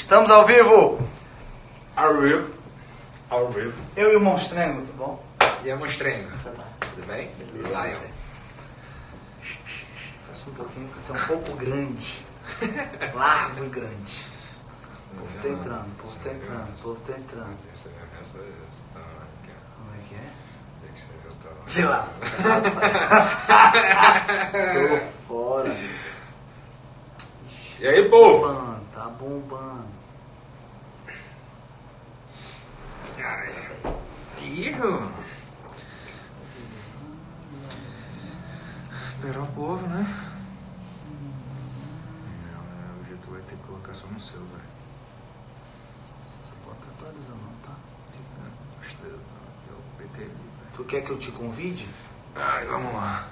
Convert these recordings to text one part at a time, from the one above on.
Estamos ao vivo! Ao vivo. Ao vivo. Eu e o Monstrengo, tá bom? E a Monstrengo? Você tá? Tudo bem? Beleza. Lion. Faça um pouquinho, porque você é um pouco grande. Largo e grande. O povo tá entrando, o povo tá entrando, o povo tá entrando. Como é que é? Se lasca. Tô fora. E aí, povo? Bombando, tá bombando. Ih, esperar o povo, né? Não, hoje tu vai ter que colocar só no seu, velho. Você pode estar atualizando, não, tá? Eu PT ali, velho. Tu quer que eu te convide? Ai, vamos lá.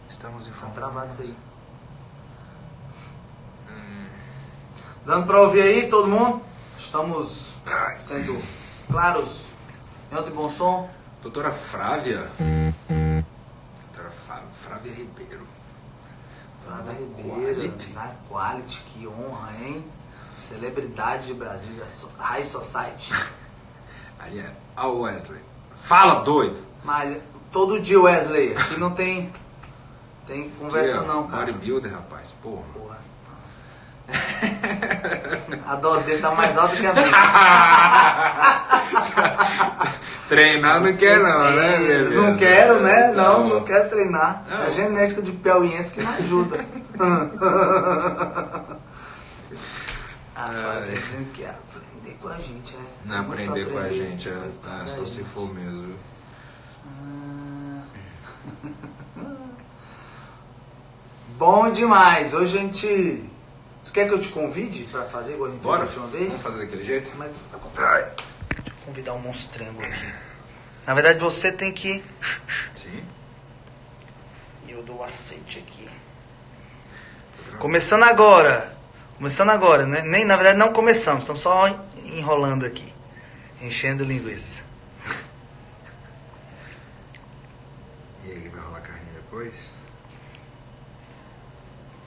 Estamos em Tá forma. travado isso aí. Dando pra ouvir aí, todo mundo? Estamos sendo claros, em alto e bom som. Doutora Frávia. Doutora Frávia Ribeiro. Flávia Ribeiro, na Quality, que honra, hein? Celebridade de Brasília, High Society. Ali é a Wesley. Fala, doido! Mas todo dia, Wesley, aqui não tem conversa não, cara. Bodybuilder, rapaz, porra. Porra. A dose dele tá mais alta que a minha. Treinar não quer não, né, beleza? Não quero, né? Não. Não quero treinar. Não. A genética de piauiense que não ajuda. A Flávia dizendo que ia aprender com a gente, né? Não Tem muito aprender pra com a gente, pra só se gente. for mesmo. Bom demais. Hoje a gente... Tu quer que eu te convide pra fazer igual a gente fez Bora? a última vez? Vamos fazer daquele jeito? Como é que vai acontecer? Deixa eu convidar um monstrengo aqui. Na verdade, você tem que... Sim. E eu dou o aceite aqui. Começando agora. Começando agora, né? Nem, na verdade, não começamos. Estamos só enrolando aqui. Enchendo linguiça. E aí, vai rolar carninha depois?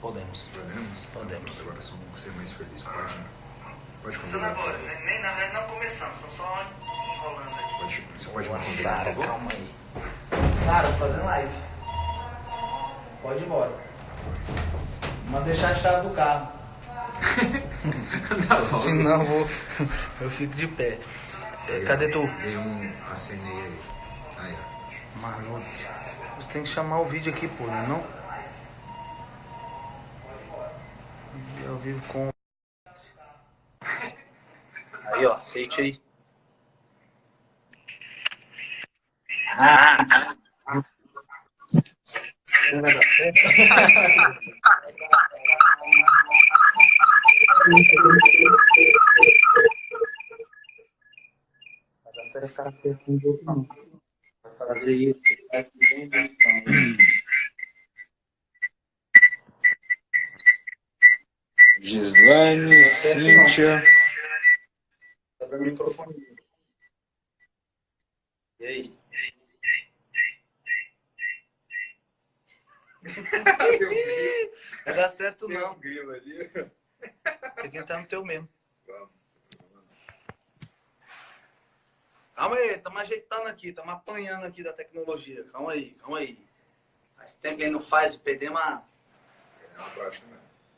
Podemos. Podemos? Podemos. Agora só vamos ser mais felizes. Pode Começando convidar. agora, né? Nem, na verdade, não começamos. Estamos só enrolando aqui. Você pode me Boa, convidar, Sara, por favor? calma aí. Sara, fazendo live. Pode ir embora. Mas deixar a chave do carro. Senão eu fico de pé. Cadê tu? Dei acenei aí. Aí, ó. Mano, você tem que chamar o vídeo aqui, pô, né? Não? Vídeo ao vivo com... Aí, ó, aceite aí. Não vai dar certo? Vai dar certo, cara, não. Vai fazer isso. Gislaine, Cíntia. Tá dando microfone. E aí? Vai dar certo não. grilo ali. Tem que entrar no teu mesmo. Calma aí, estamos ajeitando aqui, estamos apanhando aqui da tecnologia. Calma aí, calma aí. Faz tempo que ele não faz e perdemos a...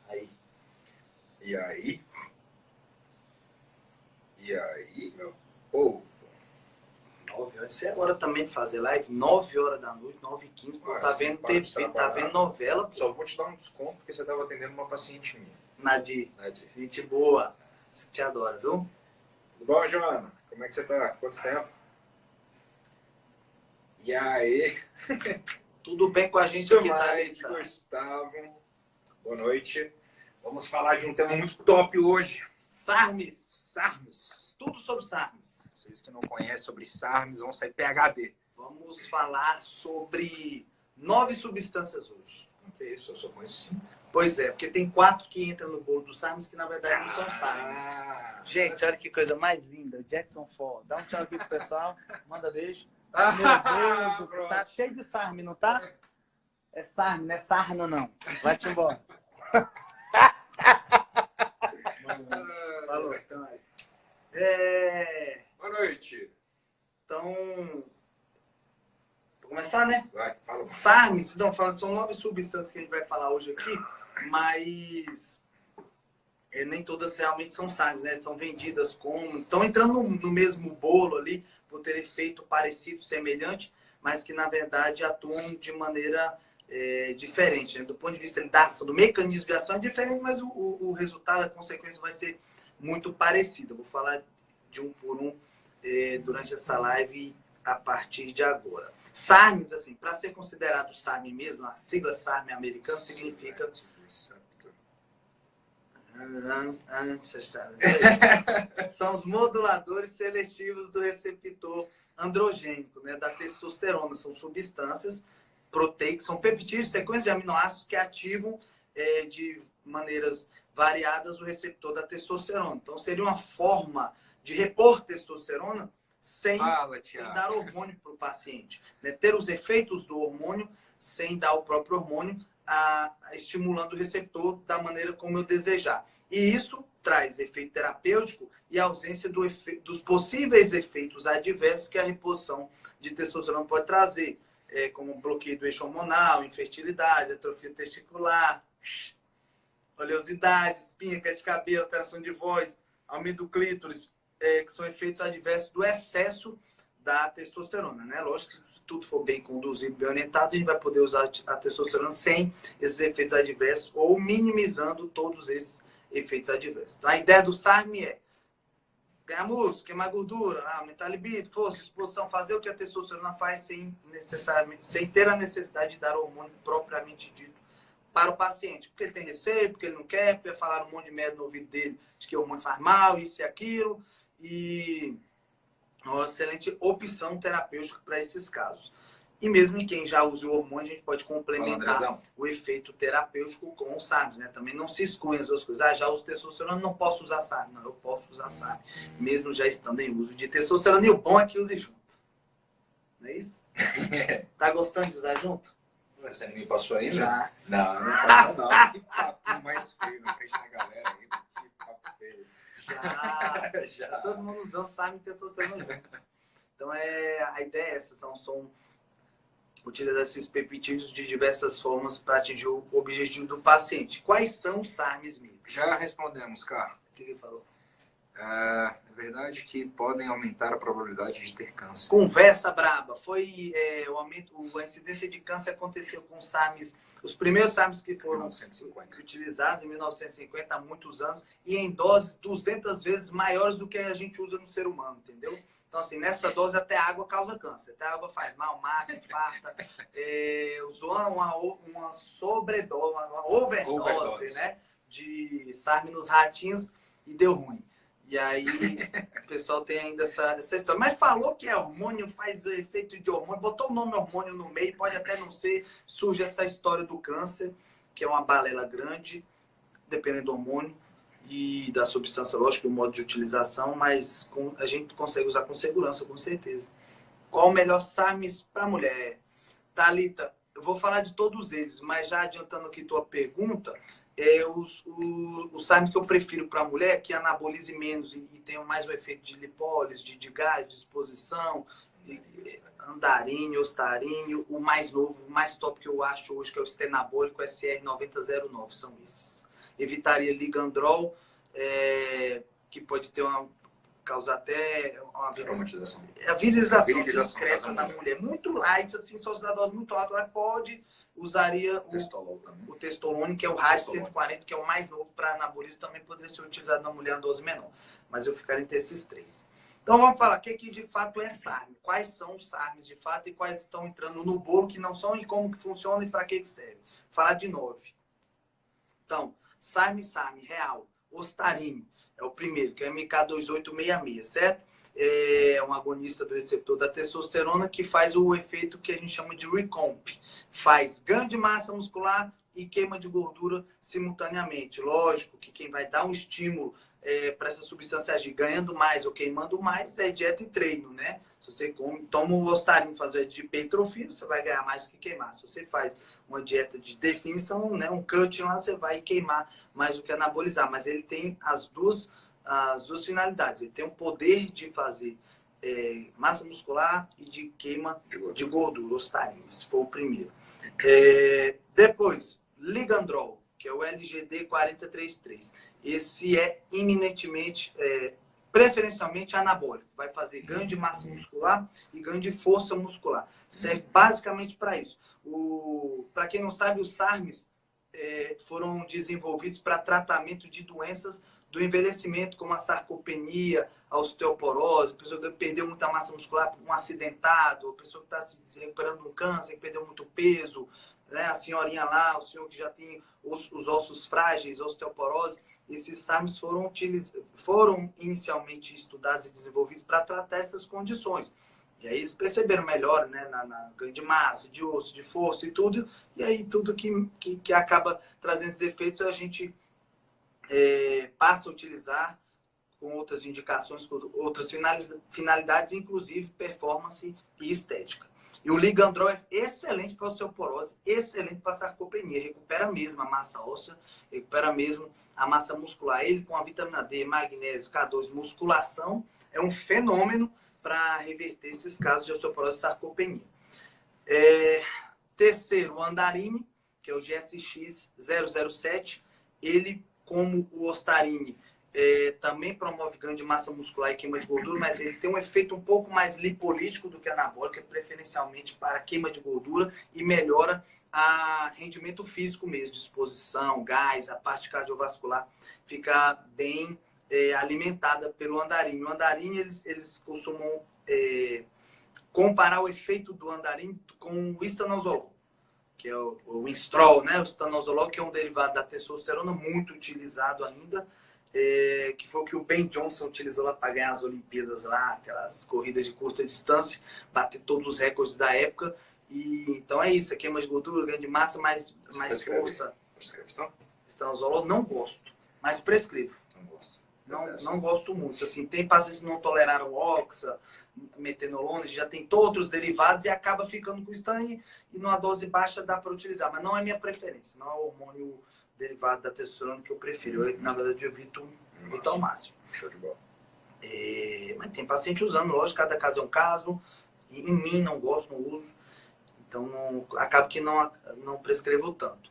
Aí. E aí? E aí, meu povo? 9 horas. Você agora também fazer live, 9 horas da noite, 9h15, pô, tá vendo para de TV, tá trabalhar. vendo novela, pô. Só vou te dar um desconto porque você estava atendendo uma paciente minha. Nadir, Nadir. gente boa. Você te adora, viu? Tudo bom, Joana? Como é que você tá? Quanto tempo? E aí? Tudo bem com a gente aqui, Sumaide, tá? Gustavo. Boa noite. Vamos falar de um tema muito top hoje. Sarmes. Sarmes. Tudo sobre Sarmes. Vocês que não conhecem sobre Sarmes vão sair PhD. Vamos falar sobre 9 substâncias hoje. Não que isso, eu só conheço 5. Pois é, porque tem 4 que entram no bolo do Sarmes que na verdade não são Sarmes. Gente, olha que coisa mais linda. Jackson 4. Dá um tchau aqui pro pessoal. Manda beijo. Meu Deus, você tá cheio de Sarme, não tá? É Sarme, não é sarna não. Vai-te embora. Falou. Boa noite. Então, vou começar, né? Vai, fala. SARMs, não, são 9 substâncias que a gente vai falar hoje aqui, mas nem todas realmente são SARMs, né? São vendidas como... Estão entrando no mesmo bolo ali, por ter efeito parecido, semelhante, mas que, na verdade, atuam de maneira diferente. Né? Do ponto de vista da ação, do mecanismo de ação é diferente, mas o resultado, a consequência vai ser muito parecida. Vou falar de um por um durante essa live a partir de agora. SARMs, assim, para ser considerado SARM mesmo, a sigla SARM americana significa... São os moduladores seletivos do receptor androgênico, né, da testosterona. São substâncias proteicas, são peptídeos, sequências de aminoácidos que ativam de maneiras variadas o receptor da testosterona. Então, seria uma forma de repor testosterona sem dar hormônio para o paciente. Né? Ter os efeitos do hormônio sem dar o próprio hormônio, estimulando o receptor da maneira como eu desejar. E isso traz efeito terapêutico e ausência dos possíveis efeitos adversos que a reposição de testosterona pode trazer, como bloqueio do eixo hormonal, infertilidade, atrofia testicular, oleosidade, espinha, queda de cabelo, alteração de voz, aumento do clítoris, que são efeitos adversos do excesso da testosterona, né? Lógico que se tudo for bem conduzido, bem orientado, a gente vai poder usar a testosterona sem esses efeitos adversos ou minimizando todos esses efeitos adversos. Então, a ideia do SARM é ganhar músculo, queimar gordura, aumentar a libido, força, exposição, fazer o que a testosterona faz sem ter a necessidade de dar o hormônio propriamente dito para o paciente. Porque ele tem receio, porque ele não quer, porque falar um monte de merda no ouvido dele de que o hormônio faz mal, isso e aquilo. E uma excelente opção terapêutica para esses casos. E mesmo em quem já usa o hormônio, a gente pode complementar o efeito terapêutico com os SARMs, né? Também não se excluem as duas coisas. Já uso testosterona, não posso usar SARM. Não, eu posso usar SARM, mesmo já estando em uso de testosterona. E o bom é que use junto. Não é isso? Tá gostando de usar junto? Você não me passou ainda? Já. Não passou não. Que papo mais feio na frente da galera ainda. Que papo feio. Já. Todo mundo usando SARM e testosterona junto. Então, a ideia é essa. São utilizar esses peptídeos de diversas formas para atingir o objetivo do paciente. Quais são os SARMs mesmo? Já respondemos, cara. O que ele falou? É verdade que podem aumentar a probabilidade de ter câncer. Conversa braba. Foi a incidência de câncer aconteceu com SARMs, os primeiros SARMs que foram utilizados em 1950, há muitos anos, e em doses 200 vezes maiores do que a gente usa no ser humano, entendeu? Então, assim, nessa dose até a água causa câncer. Até a água faz mal, mata, infarta. Usou uma sobredose, uma overdose, né? De SARM nos ratinhos e deu ruim. E aí, o pessoal tem ainda essa história. Mas falou que é hormônio, faz efeito de hormônio, botou o nome hormônio no meio, pode até não ser. Surge essa história do câncer, que é uma balela grande, dependendo do hormônio e da substância, lógico, do modo de utilização, mas a gente consegue usar com segurança, com certeza. Qual o melhor SARMs para mulher? Thalita, eu vou falar de todos eles, mas já adiantando aqui tua pergunta, o SARM que eu prefiro para mulher, que anabolize menos e tenha mais o efeito de lipólise, de gás, de exposição, andarinho, ostarinho, o mais novo, o mais top que eu acho hoje, que é o estenabólico SR9009, são esses. Evitaria ligandrol, que pode ter causar até uma virilização. A virilização discreta na mulher. Muito light, assim, só usar dose muito alta, mas usaria o testolone, que é o RAD 140, que é o mais novo para anabolismo, também poderia ser utilizado na mulher em dose menor. Mas eu ficaria entre esses três. Então vamos falar o que de fato é SARM. Quais são os SARMs de fato e quais estão entrando no bolo que não são e como que funciona e para que serve. Falar de 9. Então, SARM real, ostarine, é o primeiro, que é o MK2866, certo? É um agonista do receptor da testosterona que faz o efeito que a gente chama de recomp. Faz ganho de massa muscular e queima de gordura simultaneamente. Lógico que quem vai dar um estímulo para essa substância agir ganhando mais ou queimando mais é dieta e treino, né? Se você toma o ostarine fazer de hipertrofia, você vai ganhar mais do que queimar. Se você faz uma dieta de definição, né, um cutting lá, você vai queimar mais do que anabolizar. Mas ele tem as duas as duas finalidades. Ele tem o poder de fazer massa muscular e de queima de gordura, Ostarine. Esse foi o primeiro. Depois, Ligandrol, que é o LGD 4033. Esse é eminentemente, preferencialmente anabólico. Vai fazer ganho de massa muscular e ganho de força muscular. Serve basicamente para isso. Para quem não sabe, os SARMs foram desenvolvidos para tratamento de doenças do envelhecimento, como a sarcopenia, a osteoporose, a pessoa que perdeu muita massa muscular, um acidentado, a pessoa que está se recuperando de um câncer, que perdeu muito peso, né? A senhorinha lá, o senhor que já tem os ossos frágeis, a osteoporose. Esses SARMs foram inicialmente estudados e desenvolvidos para tratar essas condições. E aí eles perceberam melhor, né, na ganho de massa, de osso, de força e tudo. E aí tudo que acaba trazendo esses efeitos a gente passa a utilizar com outras indicações, com outras finalidades, inclusive performance e estética. E o Ligandrol é excelente para osteoporose, excelente para sarcopenia. Recupera mesmo a massa óssea, recupera mesmo a massa muscular. Ele com a vitamina D, magnésio, K2, musculação, é um fenômeno para reverter esses casos de osteoporose e sarcopenia. Terceiro, o Andarine, que é o GSX 007. Ele, como o Ostarine, também promove ganho de massa muscular e queima de gordura, mas ele tem um efeito um pouco mais lipolítico do que anabólico, preferencialmente para queima de gordura e melhora a rendimento físico mesmo, disposição, gás, a parte cardiovascular fica bem alimentada pelo Andarine. O Andarine, eles costumam comparar o efeito do Andarine com o estanozolol, que é o Winstrol, né? O estanozolol, que é um derivado da testosterona, muito utilizado ainda, que foi o que o Ben Johnson utilizou lá para ganhar as Olimpíadas lá, aquelas corridas de curta distância, bater todos os recordes da época. E, então é isso, queima de gordura, ganho de massa, mais força. Estanozolol não gosto, mas prescrevo. Não gosto. Não gosto muito. Assim, tem pacientes que não toleraram oxa, metenolona, já tem outros derivados e acaba ficando com stan e numa dose baixa dá para utilizar. Mas não é minha preferência. Não é o hormônio derivado da testosterona que eu prefiro. Na verdade, eu evito ao máximo. Show de bola. Mas tem paciente usando, lógico, cada caso é um caso. Em mim, não gosto, não uso. Então, acaba que não prescrevo tanto.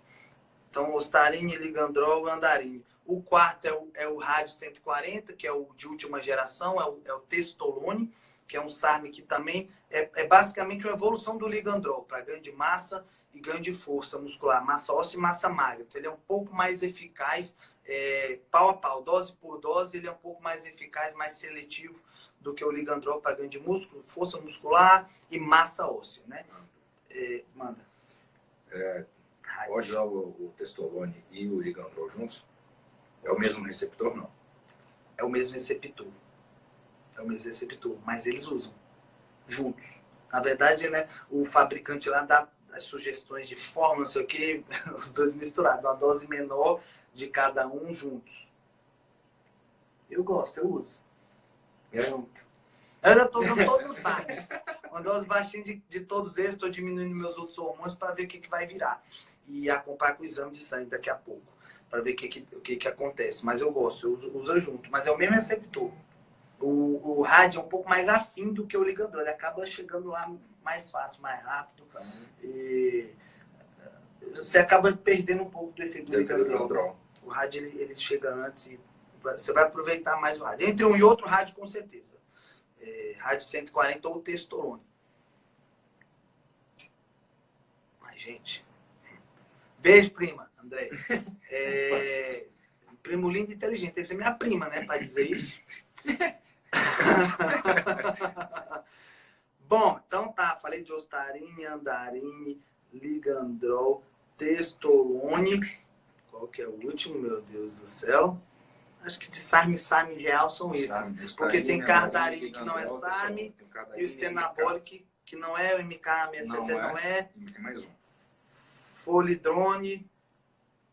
Então, Ostarine, Ligandrol e Andarine. O quarto é o Rádio 140, que é o de última geração, é o Testolone, que é um SARM que também é basicamente uma evolução do Ligandrol, para ganho de massa e ganho de força muscular, massa óssea e massa magra. Então, ele é um pouco mais eficaz, pau a pau, dose por dose, ele é um pouco mais eficaz, mais seletivo do que o Ligandrol para ganho de músculo, força muscular e massa óssea, né? Manda. Pode usar o Testolone e o Ligandrol juntos? É o mesmo receptor, não? É o mesmo receptor. Mas eles usam juntos. Na verdade, né, o fabricante lá dá as sugestões de forma, não sei o que, os dois misturados, uma dose menor de cada um juntos. Eu gosto, eu uso. Junto. Eu já estou usando todos os SARMs. Uma dose baixinha de todos eles, estou diminuindo meus outros hormônios para ver o que vai virar. E acompanhar com o exame de sangue daqui a pouco, para ver o que acontece. Mas eu gosto, eu uso junto. Mas é o mesmo receptor. O rádio é um pouco mais afim do que o Ligandrol. Ele acaba chegando lá mais fácil, mais rápido. E você acaba perdendo um pouco do efeito do Ligandrol. O rádio ele chega antes e você vai aproveitar mais o rádio. Entre um e outro rádio, com certeza. Rádio 140 ou Testolone. Mas, gente... Beijo, prima, André. Primo lindo e inteligente. Tem que ser minha prima, né? Para dizer isso. Bom, então tá. Falei de Ostarine, Andarine, Ligandrol, Testolone. Qual que é o último, meu Deus do céu? Acho que de SARM real são esses. Porque tem Cardarine, que não é SARM, e o Stenabolic, que não é, o MK67 não é. Tem mais um. Folidrone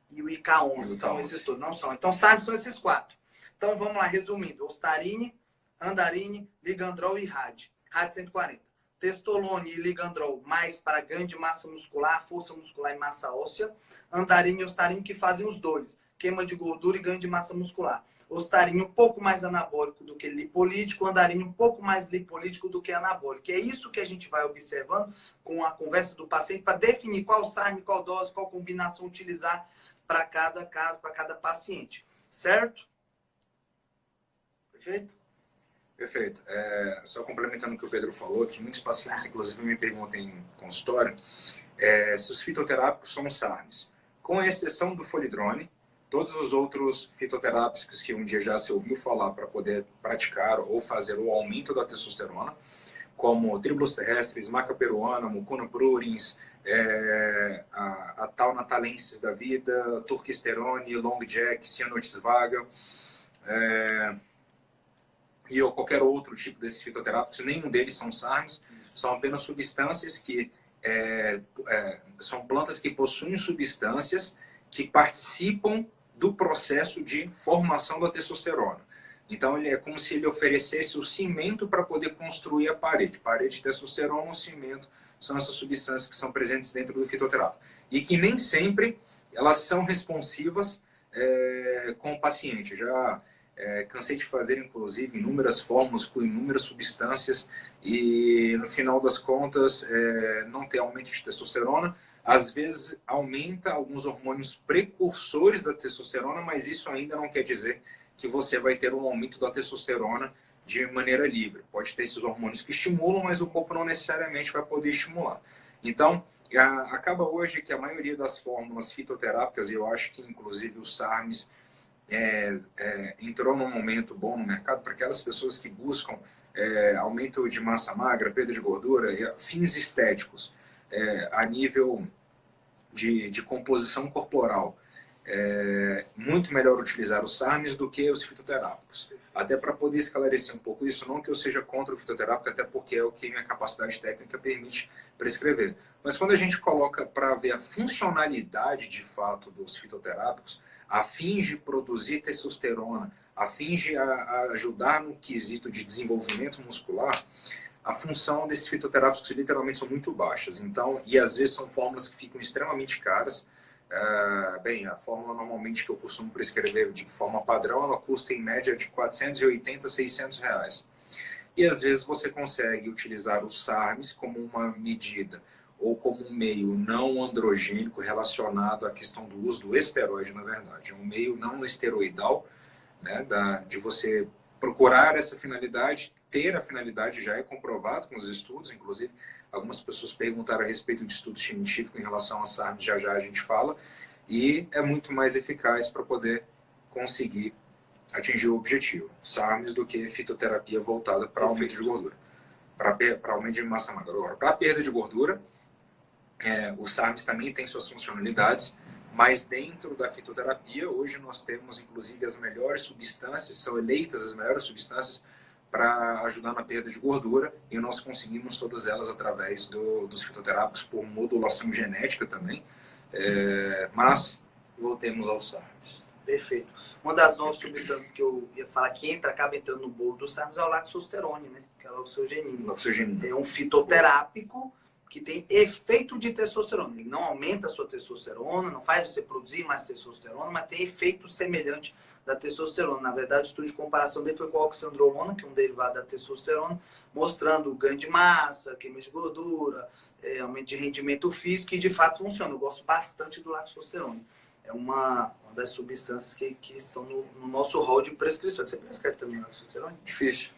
e o IK11. São esses todos. Não são. Então, SARM são esses quatro. Então, vamos lá, resumindo. Ostarine, Andarine, Ligandrol e RAD. RAD 140. Testolone e Ligandrol, mais para ganho de massa muscular, força muscular e massa óssea. Andarine e Ostarine, que fazem os dois. queima de gordura e ganho de massa muscular. Ostarine um pouco mais anabólico do que lipolítico, andarine um pouco mais lipolítico do que anabólico. É isso que a gente vai observando com a conversa do paciente para definir qual SARM, qual dose, qual combinação utilizar para cada caso, para cada paciente. Certo? Perfeito? Perfeito. Só complementando o que o Pedro falou, que muitos pacientes, inclusive, me perguntam em consultório se os fitoterápicos são SARMs. Com exceção do folidrone, todos os outros fitoterápicos que um dia já se ouviu falar para poder praticar ou fazer o aumento da testosterona, como tribulus terrestres, maca peruana, mucuna prurins, a tal natalensis da vida, turquisterone, long jack, cyanotis vaga, e ou qualquer outro tipo desses fitoterápicos, nenhum deles são SARMs, são apenas substâncias que são plantas que possuem substâncias que participam do processo de formação da testosterona. Então, é como se ele oferecesse o cimento para poder construir a parede. Parede de testosterona, o cimento, são essas substâncias que são presentes dentro do fitoterápico. E que nem sempre elas são responsivas com o paciente. Já cansei de fazer, inclusive, inúmeras fórmulas com inúmeras substâncias e, no final das contas, não tem aumento de testosterona. Às vezes, aumenta alguns hormônios precursores da testosterona, mas isso ainda não quer dizer que você vai ter um aumento da testosterona de maneira livre. Pode ter esses hormônios que estimulam, mas o corpo não necessariamente vai poder estimular. Então, acaba hoje que a maioria das fórmulas fitoterápicas, e eu acho que inclusive os SARMs entrou num momento bom no mercado para aquelas pessoas que buscam aumento de massa magra, perda de gordura, e fins estéticos, a nível de composição corporal. Muito melhor utilizar os SARMs do que os fitoterápicos. Até para poder esclarecer um pouco isso, não que eu seja contra o fitoterápico, até porque é o que minha capacidade técnica permite prescrever. Mas quando a gente coloca para ver a funcionalidade de fato dos fitoterápicos, a fim de produzir testosterona, a fim de ajudar no quesito de desenvolvimento muscular, a função desses fitoterápicos literalmente são muito baixas. Então, e às vezes são fórmulas que ficam extremamente caras. A fórmula normalmente que eu costumo prescrever de forma padrão, ela custa em média de 480 a 600 reais. E às vezes você consegue utilizar os SARMs como uma medida ou como um meio não androgênico relacionado à questão do uso do esteroide, na verdade. É um meio não esteroidal, né, de você procurar essa finalidade, ter a finalidade, já é comprovado com os estudos, inclusive algumas pessoas perguntaram a respeito de estudo científico em relação a SARMs, já a gente fala, e é muito mais eficaz para poder conseguir atingir o objetivo, SARMs, do que fitoterapia voltada para aumento de gordura, para aumento de massa magra. Agora, para perda de gordura, os SARMs também têm suas funcionalidades, mas dentro da fitoterapia, hoje nós temos inclusive as melhores substâncias, são eleitas as melhores substâncias para ajudar na perda de gordura, e nós conseguimos todas elas através dos fitoterápicos por modulação genética também, mas voltemos aos SARMs. Perfeito. Uma das novas substâncias que eu ia falar que acaba entrando no bolo do SARMs é o laxosterone, né? Que é o laxogenina. É um fitoterápico que tem efeito de testosterona. Ele não aumenta a sua testosterona, não faz você produzir mais testosterona, mas tem efeito semelhante da testosterona. Na verdade, o estudo de comparação dele foi com a oxandrolona, que é um derivado da testosterona, mostrando ganho de massa, queima de gordura, aumento de rendimento físico, e de fato funciona. Eu gosto bastante do laxosterone. É uma das substâncias que estão no nosso rol de prescrição. Você prescreve também laxosterone? Difícil.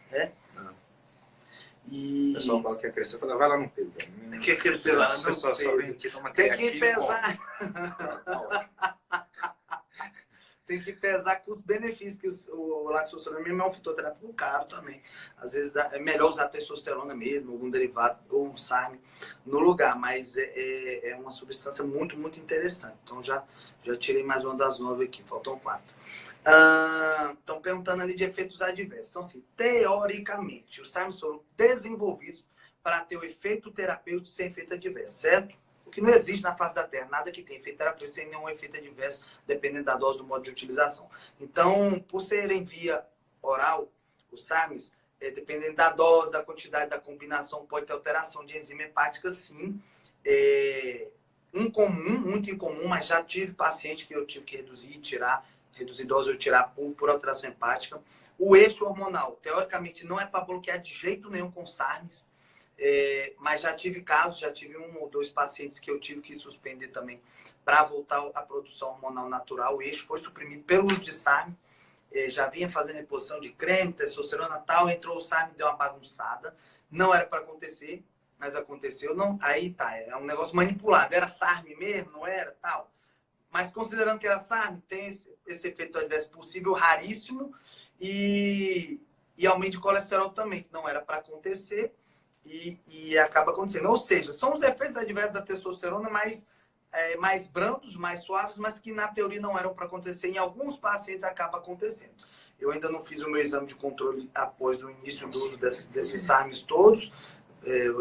Não. O pessoal fala que quer crescer, fala, vai lá no peito. Quer crescer lá no peito. Só vem aqui, toma creatina. Tem que pesar. Tem que pesar com os benefícios, que o laxosterone mesmo é um fitoterápico caro também. Às vezes é melhor usar testosterona mesmo, algum derivado, ou um SARM no lugar, mas é uma substância muito, muito interessante. Então já tirei mais uma das 9 aqui, faltam 4. Estão perguntando ali de efeitos adversos. Então, assim, teoricamente, os SARMs foram desenvolvidos para ter o efeito terapêutico sem efeito adverso, certo? O que não existe na face da Terra, nada que tem efeito terapêutico sem nenhum efeito adverso, dependendo da dose, do modo de utilização. Então, por serem via oral, os SARMs, dependendo da dose, da quantidade, da combinação, pode ter alteração de enzima hepática, sim. incomum, muito incomum, mas já tive paciente que eu tive que reduzir dose ou tirar por alteração hepática. O eixo hormonal, teoricamente, não é para bloquear de jeito nenhum com SARMs, mas já tive casos, já tive 1 ou 2 pacientes que eu tive que suspender também para voltar à produção hormonal natural. O eixo foi suprimido pelo uso de SARM, já vinha fazendo reposição de creme, testosterona e tal, entrou o SARM, deu uma bagunçada. Não era para acontecer, mas aconteceu. Não, aí tá, é um negócio manipulado. Era SARM mesmo, não era, tal. Mas considerando que era SARM, tem esse efeito adverso possível, raríssimo, e aumento de colesterol também, que não era para acontecer, e acaba acontecendo. Ou seja, são os efeitos adversos da testosterona mais brandos, mais suaves, mas que na teoria não eram para acontecer. Em alguns pacientes acaba acontecendo. Eu ainda não fiz o meu exame de controle após o início do uso desses SARMs todos. Eu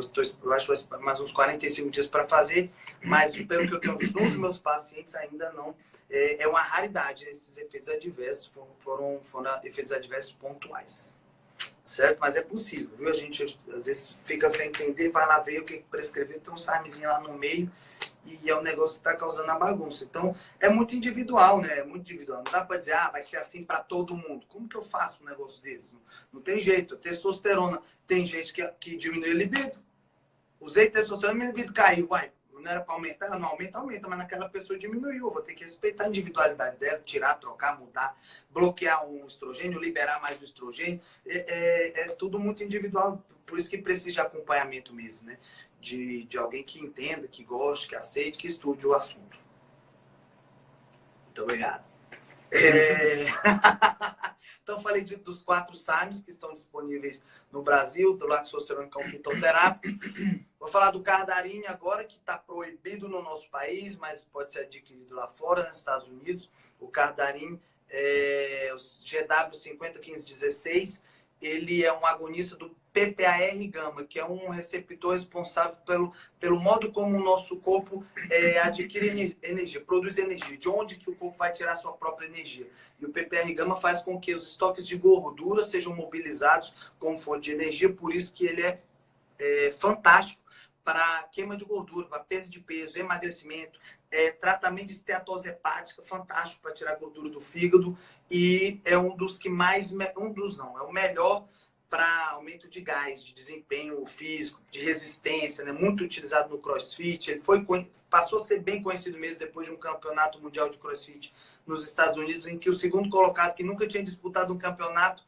acho que vai mais uns 45 dias para fazer, mas pelo que eu tenho visto nos meus pacientes ainda não. É uma raridade esses efeitos adversos, foram efeitos adversos pontuais. Certo? Mas é possível, viu? A gente às vezes fica sem entender, vai lá ver o que prescreveu, tem um SARMzinho lá no meio e é um negócio que está causando a bagunça. Então, é muito individual, né? É muito individual. Não dá para dizer, vai ser assim para todo mundo. Como que eu faço um negócio desse? Não tem jeito. Testosterona, tem gente que diminui a libido. Usei testosterona e minha libido caiu. Uai, não era para aumentar? Ela não aumenta, mas naquela pessoa diminuiu. Eu vou ter que respeitar a individualidade dela, tirar, trocar, mudar, bloquear um estrogênio, liberar mais o estrogênio. É tudo muito individual, por isso que precisa de acompanhamento mesmo, né? De alguém que entenda, que goste, que aceite, que estude o assunto. Muito obrigado. Então, falei dos 4 SARMs que estão disponíveis no Brasil, do Laxocerone, que é um fitoterápico. Vou falar do Cardarine agora, que está proibido no nosso país, mas pode ser adquirido lá fora, nos Estados Unidos. O Cardarine, o GW501516, ele é um agonista do PPAR-gama, que é um receptor responsável pelo modo como o nosso corpo adquire energia, produz energia, de onde que o corpo vai tirar a sua própria energia. E o PPAR-gama faz com que os estoques de gordura sejam mobilizados como fonte de energia, por isso que ele é fantástico para queima de gordura, para perda de peso, emagrecimento, tratamento de esteatose hepática, fantástico para tirar gordura do fígado, e é um dos que mais, é o melhor para aumento de gás, de desempenho físico, de resistência, né? Muito utilizado no CrossFit. Ele passou a ser bem conhecido mesmo depois de um campeonato mundial de CrossFit nos Estados Unidos, em que o segundo colocado, que nunca tinha disputado um campeonato,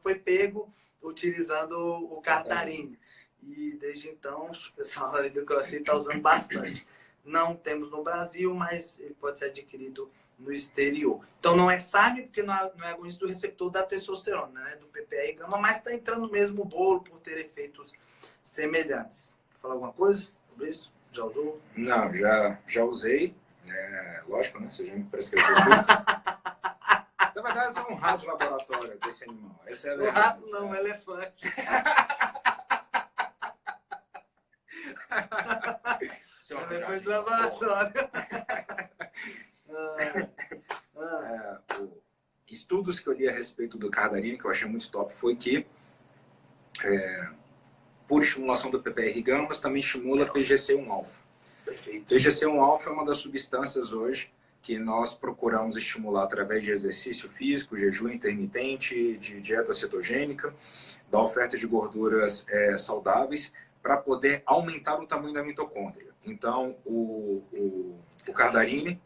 foi pego utilizando o Cardarine. E desde então, o pessoal ali do CrossFit está usando bastante. Não temos no Brasil, mas ele pode ser adquirido no exterior. Então não é SARM, porque não é agonista do receptor da testosterona, né? Do PPAR-gama, mas está entrando mesmo o bolo por ter efeitos semelhantes. Quer falar alguma coisa sobre isso? Já usou? Não, já usei. Lógico, né? Você já me prescreveu tudo. Na verdade, é só um rato de laboratório desse animal. Essa é a verdade. Rato não, elefante. Elefante de laboratório. Estudos que eu li a respeito do Cardarine, que eu achei muito top, foi que por estimulação do PPAR-gama, mas também estimula PGC1-alfa. Perfeito. PGC1-alfa é uma das substâncias hoje que nós procuramos estimular através de exercício físico, jejum intermitente, de dieta cetogênica, da oferta de gorduras saudáveis, para poder aumentar o tamanho da mitocôndria. Então, o Cardarine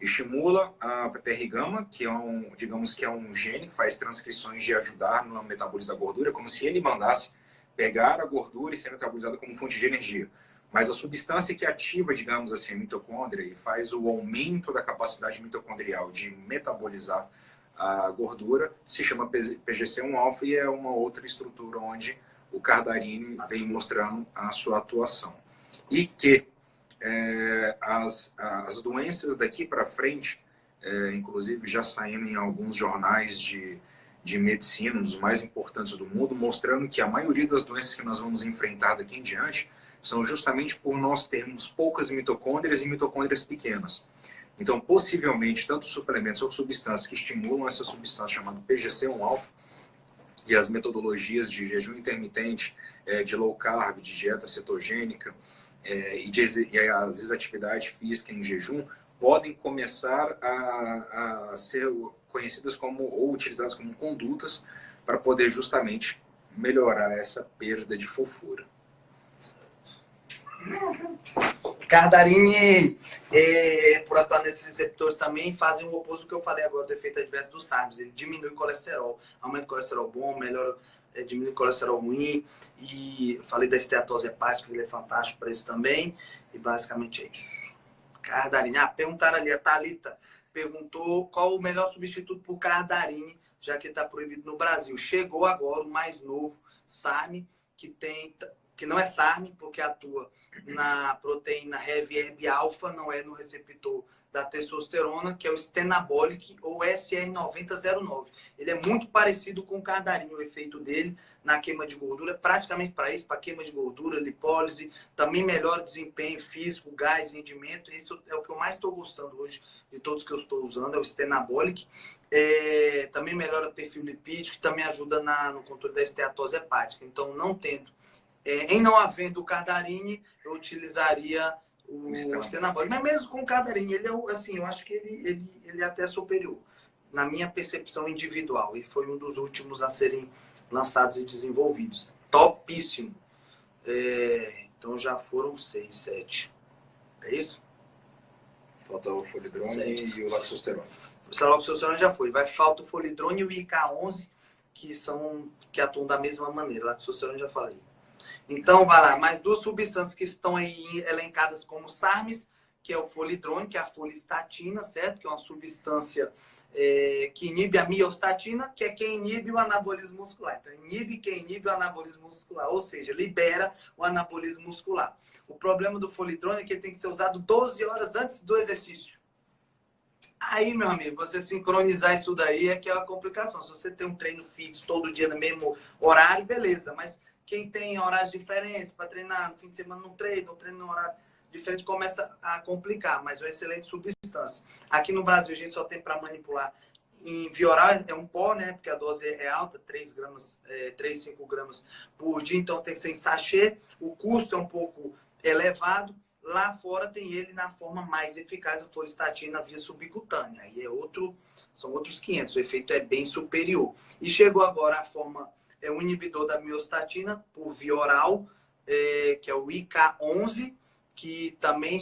estimula a PPAR-gama, que é um gene que faz transcrições de ajudar no metabolismo da gordura, como se ele mandasse pegar a gordura e ser metabolizada como fonte de energia. Mas a substância que ativa, digamos assim, a mitocôndria e faz o aumento da capacidade mitocondrial de metabolizar a gordura se chama PGC1-alfa e é uma outra estrutura onde o Cardarine vem mostrando a sua atuação. E que as doenças daqui para frente, inclusive já saindo em alguns jornais de medicina, um dos mais importantes do mundo, mostrando que a maioria das doenças que nós vamos enfrentar daqui em diante são justamente por nós termos poucas mitocôndrias e mitocôndrias pequenas. Então, possivelmente, tanto suplementos ou substâncias que estimulam essa substância chamada PGC1-alfa e as metodologias de jejum intermitente, de low carb, de dieta cetogênica, e às vezes atividade física em jejum podem começar a ser conhecidas como ou utilizadas como condutas para poder justamente melhorar essa perda de fofura. Cardarine, por atuar nesses receptores também, fazem o oposto do que eu falei agora do efeito adverso do SARMs. Ele diminui o colesterol, aumenta o colesterol bom, melhora, diminui o colesterol ruim. E eu falei da esteatose hepática, ele é fantástico para isso também. E basicamente é isso. Cardarine. Perguntaram ali, a Thalita perguntou qual o melhor substituto para o Cardarine, já que está proibido no Brasil. Chegou agora o mais novo, SARM, que não é SARM, porque atua na proteína Heavy alfa, não é no receptor da testosterona, que é o Stenabolic ou SR9009. Ele é muito parecido com o Cardarine, o efeito dele na queima de gordura, praticamente para isso, para queima de gordura, lipólise, também melhora desempenho físico, gás, rendimento. Esse é o que eu mais estou gostando hoje de todos que eu estou usando, é o Stenabolic. Também melhora o perfil lipídico, também ajuda no controle da esteatose hepática. Então, em não havendo o Cardarine, eu utilizaria o Stenabolic. Mas mesmo com o Cardarine, ele é assim, eu acho que ele é até superior, na minha percepção individual. E foi um dos últimos a serem lançados e desenvolvidos. Topíssimo. Então já foram 6, 7. É isso? Falta o Folidrone e o Laxosterone. O Laxosterone já foi. Falta o Folidrone e o IK11, que atuam da mesma maneira. O Laxosterone já falei. Então, vai lá, mais duas substâncias que estão aí elencadas como SARMs, que é o folidrone, que é a folistatina, certo? Que é uma substância que inibe a miostatina, que é quem inibe o anabolismo muscular. Então, inibe quem inibe o anabolismo muscular, ou seja, libera o anabolismo muscular. O problema do folidrone é que ele tem que ser usado 12 horas antes do exercício. Aí, meu amigo, você sincronizar isso daí é que é uma complicação. Se você tem um treino fitness todo dia no mesmo horário, beleza, mas quem tem horários diferentes para treinar, no fim de semana não treina, ou treina no horário diferente, começa a complicar, mas é uma excelente substância. Aqui no Brasil, a gente só tem para manipular em via oral, é um pó, né? Porque a dose é alta, 3, 5 gramas por dia, então tem que ser em sachê. O custo é um pouco elevado. Lá fora tem ele na forma mais eficaz, a folistatina via subcutânea. Aí são outros 500, o efeito é bem superior. E chegou agora a forma... É um inibidor da miostatina por via oral, que é o IK11, que também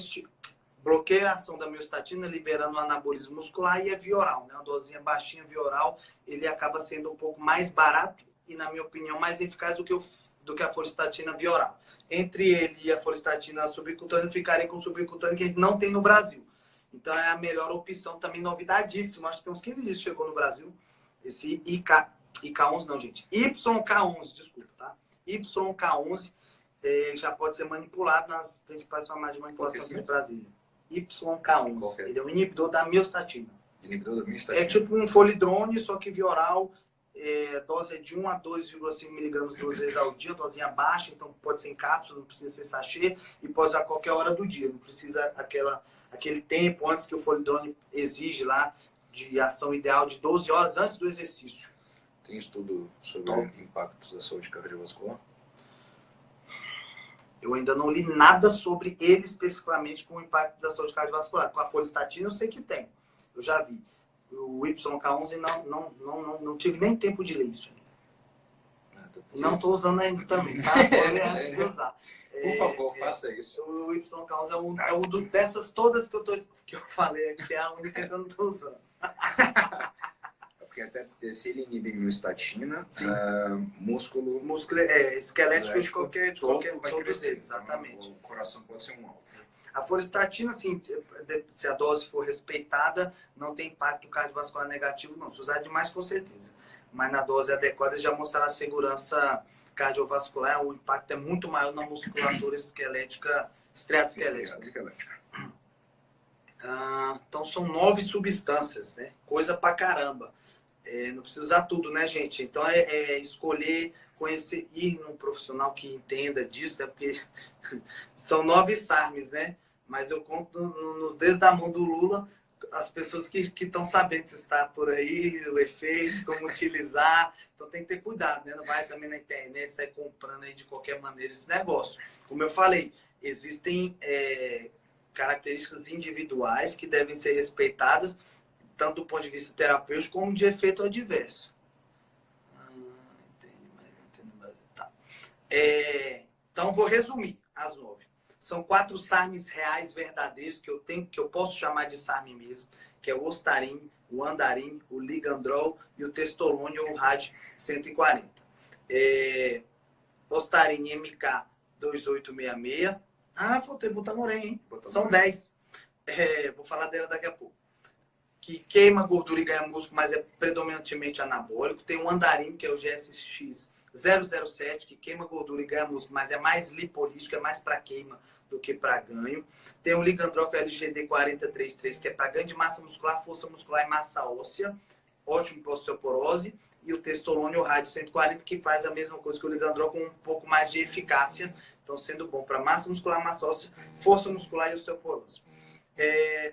bloqueia a ação da miostatina, liberando o anabolismo muscular, e é via oral, né? Uma dosinha baixinha via oral, ele acaba sendo um pouco mais barato e, na minha opinião, mais eficaz do que a folistatina via oral. Entre ele e a folistatina subcutânea, eu ficaria com o subcutâneo, que a gente não tem no Brasil. Então, é a melhor opção, também novidadíssimo. Acho que tem uns 15 dias que chegou no Brasil, esse IK11 não, gente. YK11, desculpa, tá? YK11 já pode ser manipulado nas principais farmácias de manipulação aqui no Brasil. YK11. Ele é um inibidor da miostatina. Inibidor da miostatina. É tipo um folidrone, só que via oral. Dose é de 1 a 2,5 miligramas 2 vezes ao dia, dosinha baixa, então pode ser em cápsula, não precisa ser sachê, e pode usar a qualquer hora do dia. Não precisa aquele tempo antes que o folidrone exige lá, de ação ideal de 12 horas antes do exercício. Tem estudo sobre impactos da saúde cardiovascular? Eu ainda não li nada sobre ele especificamente com o impacto da saúde cardiovascular. Com a folistatina eu sei que tem. Eu já vi. O YK11 não tive nem tempo de ler isso ainda. Não estou usando ainda também, tá? Vou ler antes de usar. Por favor, faça isso. O YK11 é um dessas todas que eu falei aqui, é a única que eu não estou usando. Porque até se ele inibe miostatina, músculo esquelético de qualquer todos eles, exatamente. Então, o coração pode ser um alvo. A folistatina, assim, se a dose for respeitada, não tem impacto cardiovascular negativo, não. Se usar demais, com certeza. Mas na dose adequada já mostrará a segurança cardiovascular, o impacto é muito maior na musculatura esquelética, estriado-esquelética. Então são 9 substâncias, né? Coisa pra caramba. Não precisa usar tudo, né, gente? Então escolher, conhecer, ir num profissional que entenda disso, né? Porque são 9 SARMs, né? Mas eu conto nos dedos da mão do Lula as pessoas que estão sabendo se está por aí, o efeito, como utilizar. Então tem que ter cuidado, né? Não vai também na internet sair comprando aí de qualquer maneira esse negócio. Como eu falei, existem características individuais que devem ser respeitadas, tanto do ponto de vista terapêutico como de efeito adverso. Tá. Então, vou resumir as 9. São 4 SARMs reais verdadeiros que eu posso chamar de SARM mesmo, que é o Ostarine, o Andarin, o Ligandrol e o Testolone ou o RAD 140. Ostarine MK 2866. Faltei Butamoren, hein? São 10. Vou falar dela daqui a pouco. Que queima gordura e ganha músculo, mas é predominantemente anabólico. Tem o Andarin, que é o GSX 007, que queima gordura e ganha músculo, mas é mais lipolítico, é mais para queima do que para ganho. Tem o Ligandrol, que é o LGD 4033, que é para ganho de massa muscular, força muscular e massa óssea. Ótimo para osteoporose. E o Testolone, o RAD 140, que faz a mesma coisa que o Ligandrol, com um pouco mais de eficácia. Então, sendo bom para massa muscular, massa óssea, força muscular e osteoporose.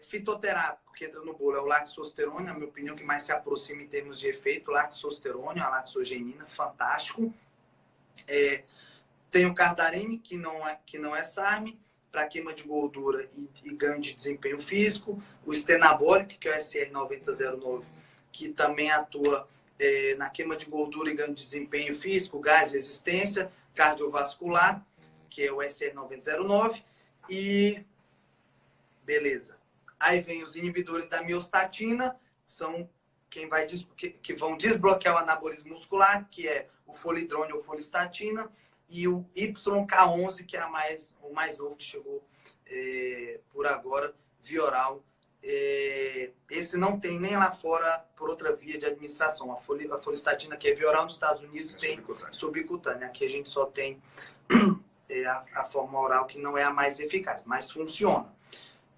Fitoterápico, que entra no bolo, é o laxosterone, na minha opinião, que mais se aproxima em termos de efeito. Laxosterone, a laxogenina, fantástico. Tem o Cardarine, que não é SARM, para queima de gordura e ganho de desempenho físico. O Stenabolic, que é o SR9009, que também atua na queima de gordura e ganho de desempenho físico, gás, resistência, cardiovascular, que é o SR9009. E beleza. Aí vem os inibidores da miostatina, são que vão desbloquear o anabolismo muscular, que é o folidrone ou folistatina, e o YK11, que é o mais novo que chegou por agora, via oral. Esse não tem nem lá fora por outra via de administração. A folistatina, que é via oral nos Estados Unidos, tem subcutânea. Aqui a gente só tem a forma oral, que não é a mais eficaz, mas funciona.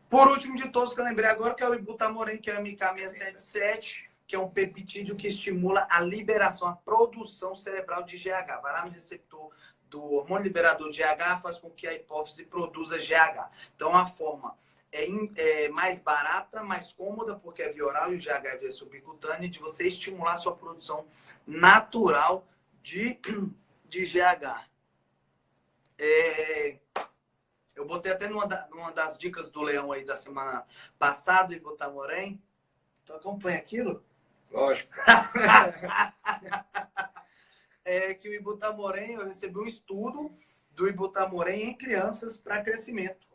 Por último de todos, que eu lembrei agora, que é o Ibutamoren, que é o MK677, que é um peptídeo que estimula a liberação, a produção cerebral de GH. Vai lá no receptor do hormônio liberador de GH, faz com que a hipófise produza GH. Então, a forma é mais barata, mais cômoda, porque é via oral e o GH é via subcutânea, de você estimular a sua produção natural de GH. Eu botei até numa das dicas do Leão aí da semana passada, Ibutamoren. Tu acompanha aquilo? Lógico. Que o Ibutamoren, eu recebi um estudo do Ibutamoren em crianças para crescimento.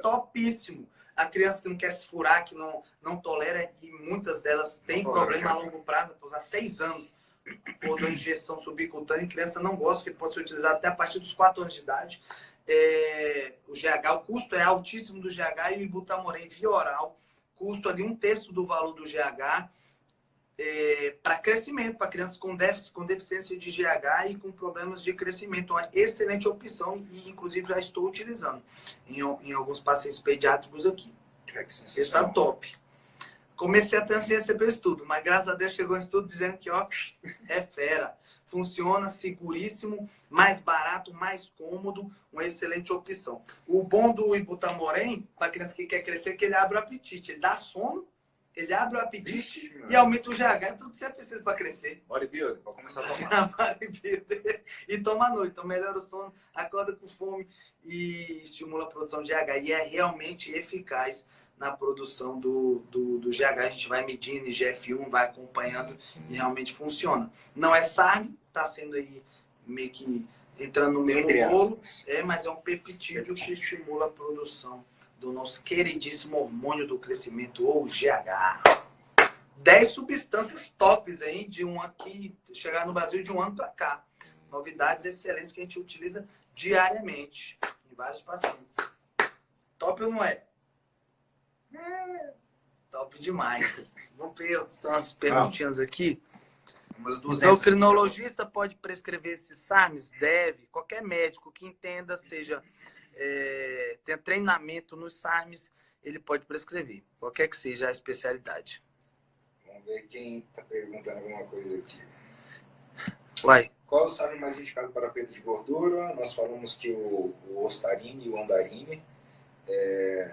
Topíssimo. A criança que não quer se furar, que não tolera, e muitas delas têm problema a longo prazo, para usar 6 anos por uma injeção subcutânea, e criança não gosta, que pode ser utilizado até a partir dos 4 anos de idade. O GH, o custo é altíssimo do GH, e o Ibutamoren via oral, custo ali 1/3 do valor do GH, para crescimento, para crianças com deficiência de GH e com problemas de crescimento. Uma excelente opção, e inclusive já estou utilizando em alguns pacientes pediátricos aqui. Isso está top. Comecei até sem receber estudo, mas graças a Deus chegou um estudo dizendo que é fera. Funciona, seguríssimo, mais barato, mais cômodo, uma excelente opção. O bom do Ibutamoren, para criança que quer crescer, é que ele abre o apetite. Ele dá sono, ele abre o apetite e aumenta o GH. É tudo que você precisa para crescer. Bodybuilder, pode começar a tomar. E toma à noite. Então melhora o sono, acorda com fome e estimula a produção de GH. E é realmente eficaz na produção do GH. A gente vai medindo, IGF-1, vai acompanhando e realmente funciona. Não é SARM, está sendo aí meio que entrando no mesmo bolo, mas é um peptídeo que estimula a produção do nosso queridíssimo hormônio do crescimento, ou GH. 10 substâncias tops aí, de que chegaram no Brasil de um ano para cá. Novidades excelentes que a gente utiliza diariamente em vários pacientes. Top ou não é? Top demais. Vamos ver umas perguntinhas aqui. O endocrinologista pode prescrever esses SARMs? Deve. Qualquer médico que entenda, tenha treinamento nos SARMs, ele pode prescrever. Qualquer que seja a especialidade. Vamos ver quem está perguntando alguma coisa aqui. Vai. Qual é o SARM mais indicado para perda de gordura? Nós falamos que o Ostarine e o Andarini,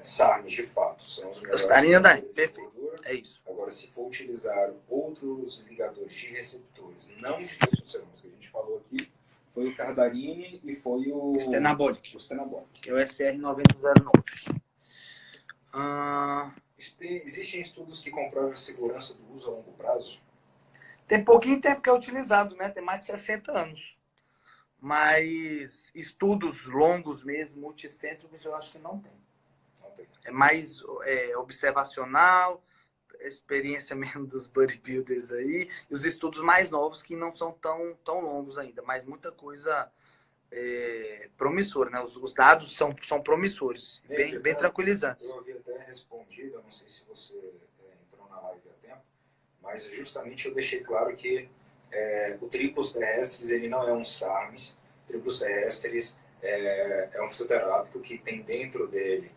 SARMs de fato, são os melhores. Ostarine e Andarini, perfeito. É isso. Agora, se for utilizar outros ligadores de receptores, não de testosterona, que a gente falou aqui, Foi o Cardarine e foi o Stenabolic. O Stenabolic. Que é o SR9009. Existem estudos que comprovam a segurança do uso a longo prazo? Tem pouquinho tempo que é utilizado, né? Tem mais de 60 anos. Mas estudos longos mesmo, multicêntricos, eu acho que não tem. É mais observacional, experiência mesmo dos bodybuilders aí, e os estudos mais novos que não são tão longos ainda, mas muita coisa promissora, né? Os dados são promissores, bem tranquilizantes. Eu havia até respondido, eu não sei se você entrou na live há tempo, mas justamente eu deixei claro que o triplos terrestres ele não é um SARMs. Triplos terrestres é um fitoterápico que tem dentro dele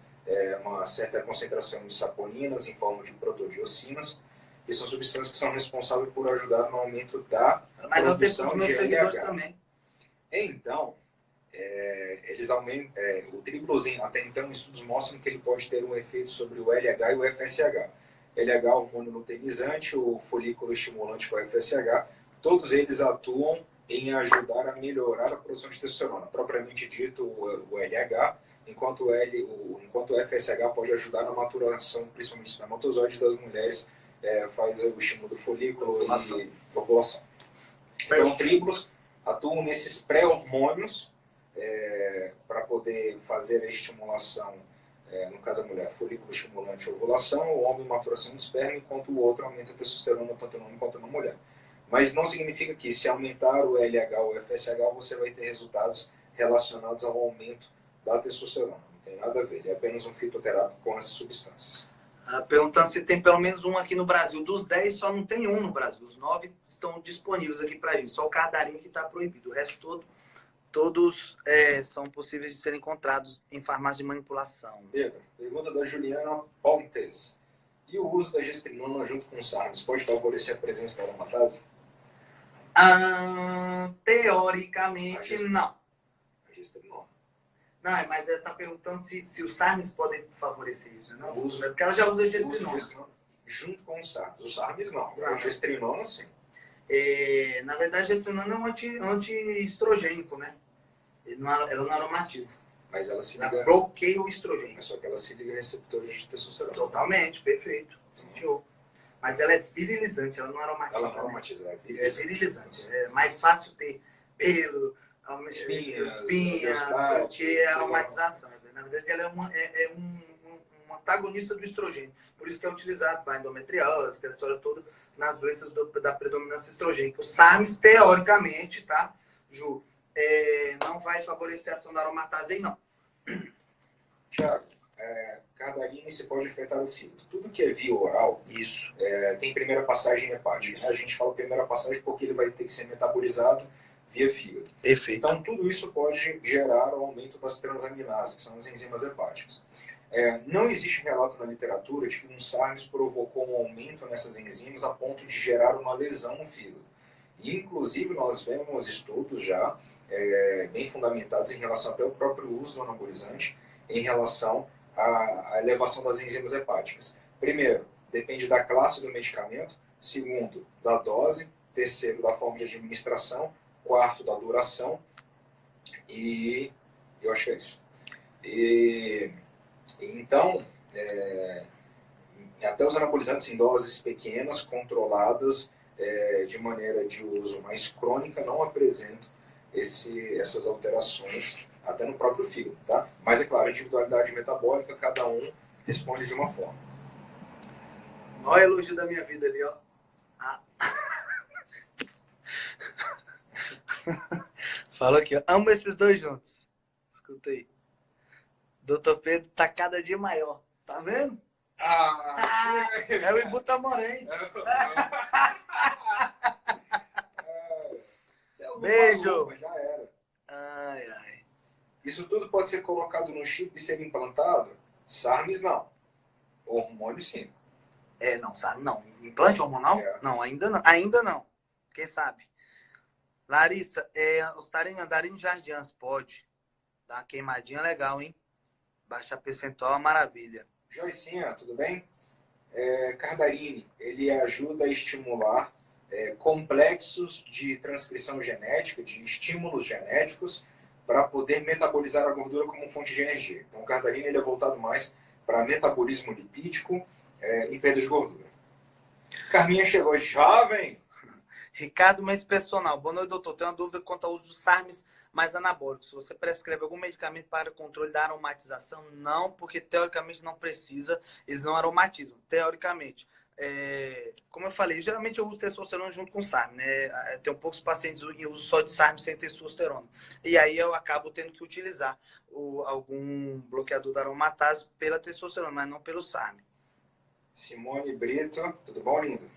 uma certa concentração de saponinas em forma de protodiocinas, que são substâncias que são responsáveis por ajudar no aumento da mas produção eu tenho de seguidores LH. também. Então, eles aumentam, o triplozinho, até então, estudos mostram que ele pode ter um efeito sobre o LH e o FSH. LH, hormônio luteinizante, o folículo estimulante com o FSH, todos eles atuam em ajudar a melhorar a produção de testosterona. Propriamente dito, o LH, enquanto o FSH pode ajudar na maturação, principalmente espermatozoides das mulheres, faz o estímulo do folículo e ovulação. Então, triplos atuam nesses pré-hormônios para poder fazer a estimulação, no caso da mulher, folículo estimulante e ovulação, o homem maturação de esperma, enquanto o outro aumenta a testosterona tanto no homem quanto na mulher. Mas não significa que se aumentar o LH ou o FSH você vai ter resultados relacionados ao aumento da testosterona. Não tem nada a ver, ele é apenas um fitoterápico com essas substâncias. Perguntando se tem pelo menos um aqui no Brasil. Dos 10, só não tem um no Brasil. Os 9 estão disponíveis aqui para gente. Só o Cardarine que está proibido. O resto todos são possíveis de serem encontrados em farmácia de manipulação. Pedro, pergunta da Juliana Pontes. E o uso da gestrinona junto com o SARMs pode favorecer a presença da aromatase? Teoricamente, não. A gestrinona. Não, mas ela está perguntando se os SARMs podem favorecer isso, não? Porque ela já usa gestrinona. Junto com os SARMs. Os SARMs não. A gestrinona, sim. Na verdade, a gestrinona é um antiestrogênico, né? Ela não aromatiza. Mas ela se liga... Ela bloqueia o estrogênio. Mas só que ela se liga a receptores de testosterona. Totalmente, perfeito. Senhor. Mas ela é virilizante, ela não aromatiza. Ela não aromatiza, é virilizante. É mais fácil ter pelo, espinha do que a aromatização. Na verdade, ela é um antagonista do estrogênio. Por isso que é utilizado para endometriose, aquela história toda, nas doenças da predominância estrogênica. O SARMs, teoricamente, tá, Ju, não vai favorecer a ação da aromatase aí, não. Tiago, Cardarine se pode afetar o fígado. Tudo que é via oral isso. Tem primeira passagem hepática. Né? A gente fala primeira passagem porque ele vai ter que ser metabolizado via fígado. Perfeito. Então, tudo isso pode gerar o aumento das transaminases, que são as enzimas hepáticas. Não existe relato na literatura de que um SARMs provocou um aumento nessas enzimas a ponto de gerar uma lesão no fígado. E, inclusive, nós vemos estudos já bem fundamentados em relação até ao próprio uso do anabolizante, em relação à elevação das enzimas hepáticas. Primeiro, depende da classe do medicamento. Segundo, da dose. Terceiro, da forma de administração. Quarto, da duração. E eu acho que é isso. Então, até os anabolizantes em doses pequenas, controladas, de maneira de uso mais crônica, não apresentam essas alterações, até no próprio fígado, tá? Mas, é claro, a individualidade metabólica, cada um responde de uma forma. Olha o elogio da minha vida ali, ó. Falou aqui, ó. Amo esses dois juntos. Escuta aí. Dr. Pedro tá cada dia maior. Tá vendo? É o Ibutamorém. Beijo. Já era. Ai. Isso tudo pode ser colocado no chip e ser implantado? SARMs não. Hormônio sim. Não, sabe? Não. Implante hormonal? Não, ainda não. Ainda não. Quem sabe? Larissa, os Tarinandarim Jardians pode. Dá uma queimadinha legal, hein? Baixar percentual, uma maravilha. Joicinha, tudo bem? Cardarine, ele ajuda a estimular complexos de transcrição genética, de estímulos genéticos, para poder metabolizar a gordura como fonte de energia. Então, o cardarine ele é voltado mais para metabolismo lipídico e perda de gordura. Carminha chegou jovem. Ricardo Mendes Personal. Boa noite, doutor. Tenho uma dúvida quanto ao uso dos SARMs mais anabólicos. Se você prescreve algum medicamento para controle da aromatização, não, porque teoricamente não precisa, eles não aromatizam. Teoricamente. Como eu falei, geralmente eu uso testosterona junto com SARM, né? Tenho poucos pacientes que usam só de SARM sem testosterona. E aí eu acabo tendo que utilizar algum bloqueador da aromatase pela testosterona, mas não pelo SARM. Simone Brito, tudo bom, lindo?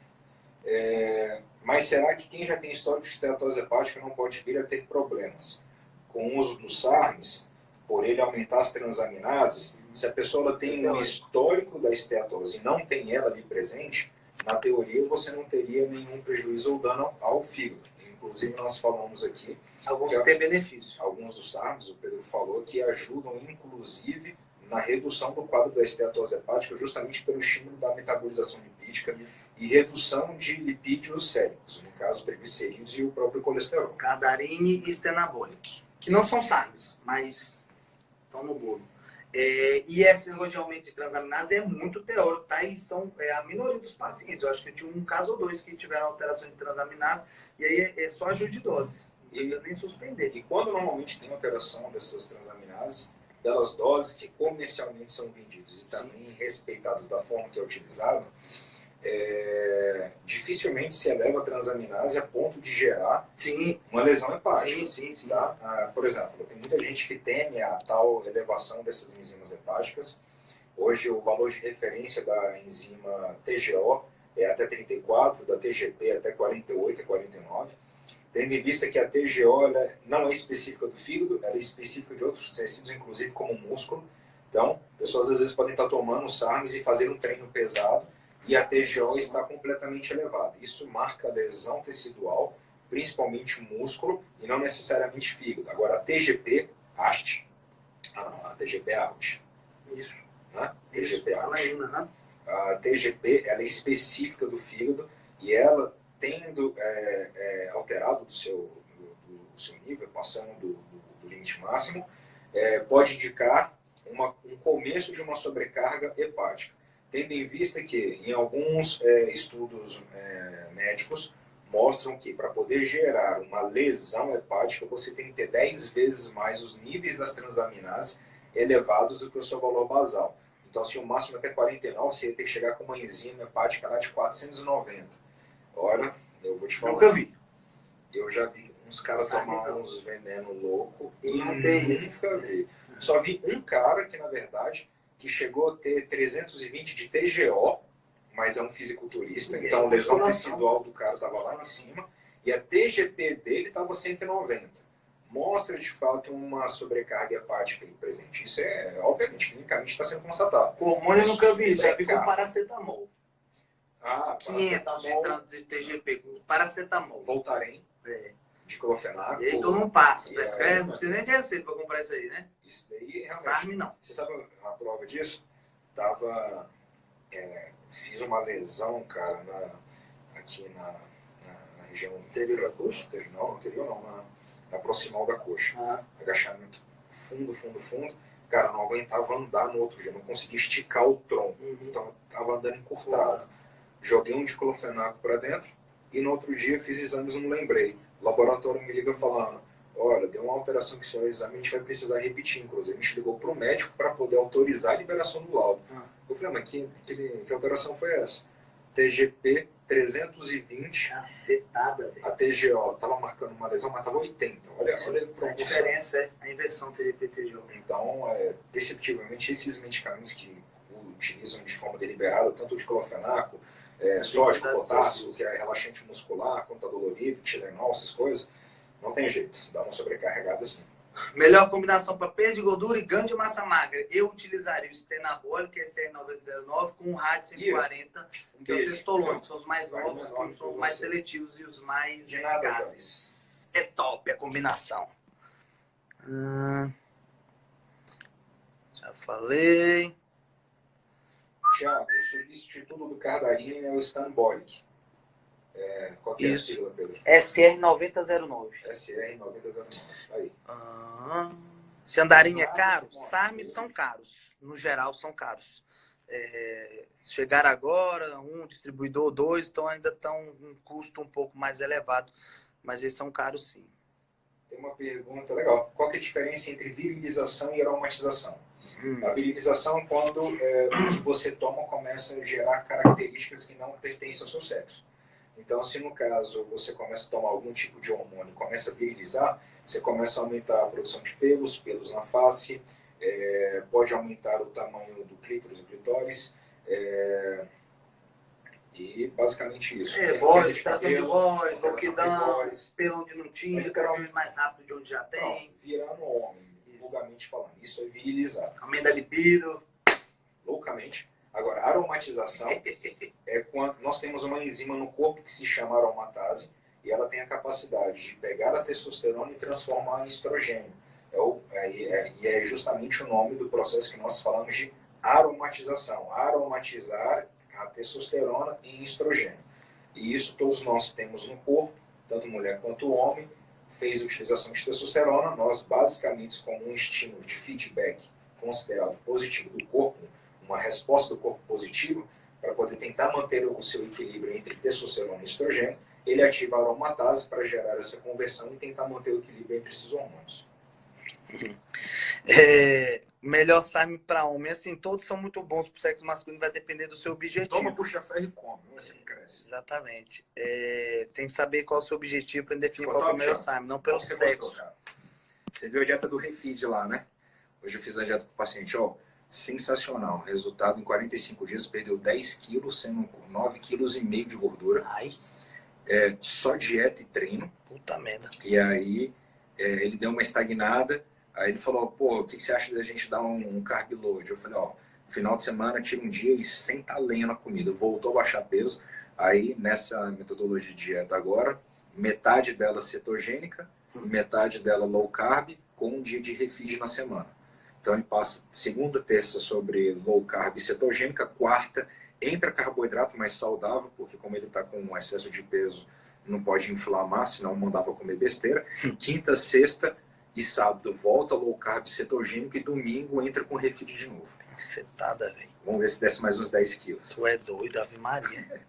Mas será que quem já tem histórico de esteatose hepática não pode vir a ter problemas com o uso dos SARMs, por ele aumentar as transaminases? Se a pessoa tem um histórico da esteatose e não tem ela ali presente, na teoria você não teria nenhum prejuízo ou dano ao fígado. Inclusive nós falamos aqui... Alguns têm benefício. Alguns dos SARMs, o Pedro falou, que ajudam inclusive na redução do quadro da esteatose hepática, justamente pelo estímulo da metabolização lipídica e redução de lipídios séricos, no caso, triglicerídeos e o próprio colesterol. Cardarine e Stenabolic, que não são SARMs, mas estão no bolo. E esse negócio de aumento de transaminase é muito teórico, tá? E são a minoria dos pacientes. Eu acho que eu tinha um caso ou dois que tiveram alteração de transaminase, e aí é só ajuda de dose. Não precisa nem suspender. E quando normalmente tem alteração dessas transaminases, pelas doses que comercialmente são vendidas e também respeitadas da forma que é utilizada, dificilmente se eleva a transaminase a ponto de gerar uma lesão hepática. Sim. Tá? Por exemplo, tem muita gente que teme a tal elevação dessas enzimas hepáticas. Hoje o valor de referência da enzima TGO é até 34, da TGP até 48 e 49. Tendo em vista que a TGO ela não é específica do fígado, ela é específica de outros tecidos, inclusive como o músculo. Então, pessoas às vezes podem estar tomando SARMs e fazer um treino pesado e a TGO está completamente elevada. Isso marca lesão tecidual, principalmente músculo e não necessariamente fígado. Agora, a TGP, HAST, a TGP é AUT. Isso. Né? TGP AUT. A TGP ela é específica do fígado e ela tendo alterado do seu nível, passando do limite máximo, pode indicar um começo de uma sobrecarga hepática. Tendo em vista que, em alguns estudos médicos, mostram que para poder gerar uma lesão hepática, você tem que ter 10 vezes mais os níveis das transaminases elevados do que o seu valor basal. Então, se o máximo é até 49, você ia ter que chegar com uma enzima hepática lá de 490. Olha, eu vou te falar. Nunca vi. Eu já vi uns caras tomar uns veneno louco e não tem isso. Nunca vi. Só vi um cara que, na verdade, que chegou a ter 320 de TGO, mas é um fisiculturista, então a lesão tecidual do cara estava lá em cima, e a TGP dele estava 190. Mostra, de fato, uma sobrecarga hepática aí presente. Isso obviamente, clinicamente está sendo constatado. O hormônio eu nunca vi, já vi com paracetamol. 500 de TGP, com paracetamol. Voltarem. Diclofenaco. Então não passa, prescreve, não precisa nem de receita para comprar isso aí, né? Isso daí realmente. SARM não. Você sabe a prova disso? Fiz uma lesão, cara, aqui na região anterior da coxa? Não, anterior não, na proximal da coxa. Agachamento fundo. Cara, não aguentava andar no outro dia, não conseguia esticar o tronco. Então eu tava andando encurtado. Joguei um diclofenaco para dentro e no outro dia fiz exames, não lembrei. O laboratório me liga falando: olha, deu uma alteração que o seu exame, a gente vai precisar repetir. Inclusive, a gente ligou para o médico para poder autorizar a liberação do laudo. Eu falei: mas que alteração foi essa? TGP 320. Cacetada, velho. A TGO estava marcando uma lesão, mas estava 80. Olha a diferença é a inversão TGP-TGO. Então, perceptivelmente, esses medicamentos que utilizam de forma deliberada, tanto o diclofenaco, sódio, potássio, que é relaxante muscular, quanto dolorido, Tilenol, essas coisas, não tem jeito, dá uma sobrecarregada assim. Melhor combinação para perda de gordura e ganho de massa magra. Eu utilizaria o Stenabolic, SR909, com o RAD 140, que é o Testolone, que são os mais novos, que são os mais seletivos e os mais eficazes. É top a combinação. Já falei. Tiago, o substituto do cardarine é o Stanbolic. Qual que é a sigla, Pedro? SR9009. SR9009. Aí. Se andarinho é caro, SARMs são caros. No geral, são caros. Chegar agora, um distribuidor, dois, então ainda estão um custo um pouco mais elevado. Mas eles são caros, sim. Tem uma pergunta legal. Qual que é a diferença entre virilização e aromatização? A virilização é quando o que você toma começa a gerar características que não pertencem ao seu sexo. Então, se no caso você começa a tomar algum tipo de hormônio e começa a virilizar, você começa a aumentar a produção de pelos na face, pode aumentar o tamanho do clítoris, do clitóris, e basicamente isso. Voz, tração de voz, rouquidão, pelo onde não tinha, crescimento mais rápido de onde já tem. Virando homem, vulgarmente falando. Isso é virilizar. Aumenta a libido. Loucamente. Agora, aromatização é quando nós temos uma enzima no corpo que se chama aromatase e ela tem a capacidade de pegar a testosterona e transformar em estrogênio. E é justamente o nome do processo que nós falamos de aromatização. Aromatizar a testosterona em estrogênio. E isso todos nós temos no corpo, tanto mulher quanto homem, fez a utilização de testosterona, nós basicamente como um estímulo de feedback considerado positivo do corpo, uma resposta do corpo positiva, para poder tentar manter o seu equilíbrio entre testosterona e estrogênio, ele ativa a aromatase para gerar essa conversão e tentar manter o equilíbrio entre esses hormônios. Melhor SARM para homem, assim, todos são muito bons para o sexo masculino, vai depender do seu objetivo. Toma, puxa ferro e come, assim cresce. Exatamente. Tem que saber qual é o seu objetivo para definir qual é o melhor SARM, não pelo sexo. Você viu a dieta do Refeed lá, né? Hoje eu fiz a dieta para o paciente, sensacional. Resultado, em 45 dias, perdeu 10 quilos, sendo 9,5 quilos de gordura. Ai. Só dieta e treino. Puta merda. E aí, ele deu uma estagnada. Aí ele falou, o que você acha da gente dar um carb load? Eu falei, final de semana, tira um dia e senta a lenha na comida. Voltou a baixar peso. Aí, nessa metodologia de dieta agora, metade dela cetogênica, metade dela low carb, com um dia de refeed na semana. Então ele passa segunda, terça sobre low carb e cetogênica, quarta entra carboidrato mais saudável, porque como ele está com um excesso de peso, não pode inflamar, senão mandava comer besteira. Quinta, sexta e sábado volta low carb cetogênico e domingo entra com refeed de novo. Cetada, velho. Vamos ver se desce mais uns 10 quilos. Tu é doido, Ave Maria.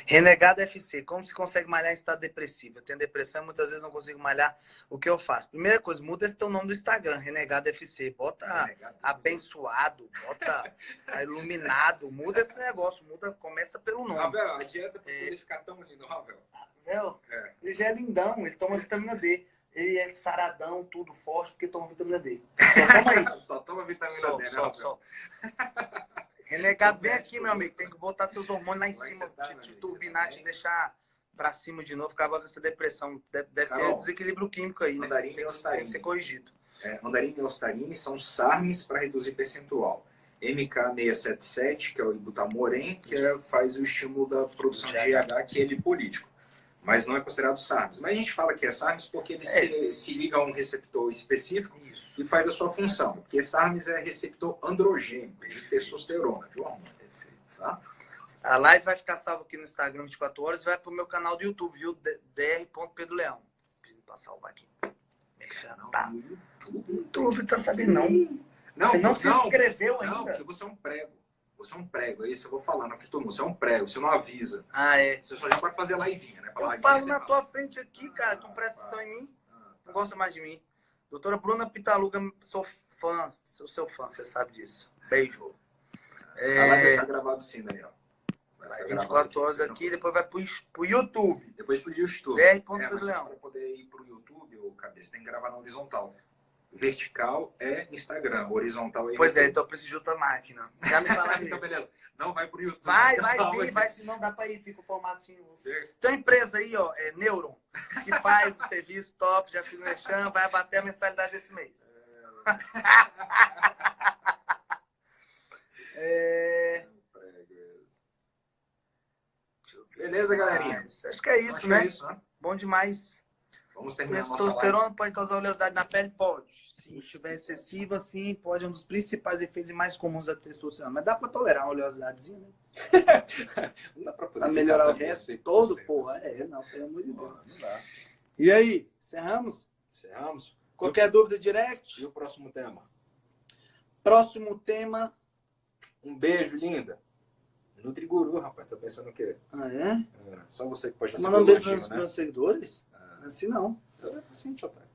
Renegado FC, como se consegue malhar em estado depressivo? Eu tenho depressão e muitas vezes não consigo malhar. O que eu faço? Primeira coisa, muda esse teu nome do Instagram, Renegado FC. Bota abençoado, bota iluminado, muda esse negócio, começa pelo nome. Ravel, a dieta pra poder ficar tão lindo, Ravel. Ravel, ele já é lindão, ele toma vitamina D. Ele é saradão, tudo forte, porque toma vitamina D. Só toma isso. Só toma vitamina D, né, Ravel? Só. Renegado, vem aqui, meu amigo. Tem que botar seus hormônios lá em cima, te turbinar, te deixar pra cima de novo, acabar com essa depressão. Deve ter desequilíbrio químico aí, né? Tem que ser corrigido. Mandarina e Ostarine são SARMs para reduzir percentual. MK677, que é o ibutamoren, que faz o estímulo da produção de GH, que é lipolítico. Mas não é considerado SARMs. Mas a gente fala que é SARMs porque ele se liga a um receptor específico e faz a sua função. Porque SARMs é receptor androgênico, de testosterona, de hormônio. Tá? A live vai ficar salva aqui no Instagram 24 horas e vai pro meu canal do YouTube, viu? dr.pedroleão. Pedindo pra salvar aqui. Tá. YouTube, tá sabendo não? Você não se inscreveu ainda? Não, porque você é um prego. Você é um prego, é isso eu vou falar na frente de todo mundo. Você é um prego, você não avisa. Você só já pode fazer livinha, né? Eu falo na tua frente aqui, cara. Tu presta atenção em mim. Não gosta mais de mim. Doutora Bruna Pitaluga, sou fã. Sou seu fã, você sabe disso. Beijo. Vai ficar gravado sim, Daniel. Vai 24 horas aqui, depois vai pro YouTube. Depois pro YouTube. dr.pedroleão. Para poder ir pro YouTube, ô cabeça, tem que gravar na horizontal. Vertical é Instagram, horizontal é YouTube. Pois é, então eu preciso de outra máquina. Já me falaram então, beleza. Não, vai pro YouTube. Vai sim, não dá pra ir, fica o formatinho. Tem uma empresa aí, Neuron, que faz o serviço top, já fiz o merchan, vai bater a mensalidade desse mês. Beleza, galerinha? Acho que é isso, né? Bom demais. Vamos terminar a nossa live. Testosterona pode causar oleosidade na pele? Pode. Se estiver excessiva, sim, pode um dos principais efeitos e mais comuns da testosterona. Mas dá pra tolerar uma oleosidadezinha, né? Não dá pra poder Pra melhorar o ficar resto 100%, todo, assim. porra. Não, pelo amor de Deus. Não dá. E aí, encerramos? Encerramos? Qualquer dúvida, direct? E o próximo tema? Próximo tema. Um beijo, linda. Nutriguru, rapaz. Tá pensando o quê? Ah, é? Só você que pode Tá receber mandando o beijo lanchinho, pros né? meus seguidores? Assim não. Sim, Jota.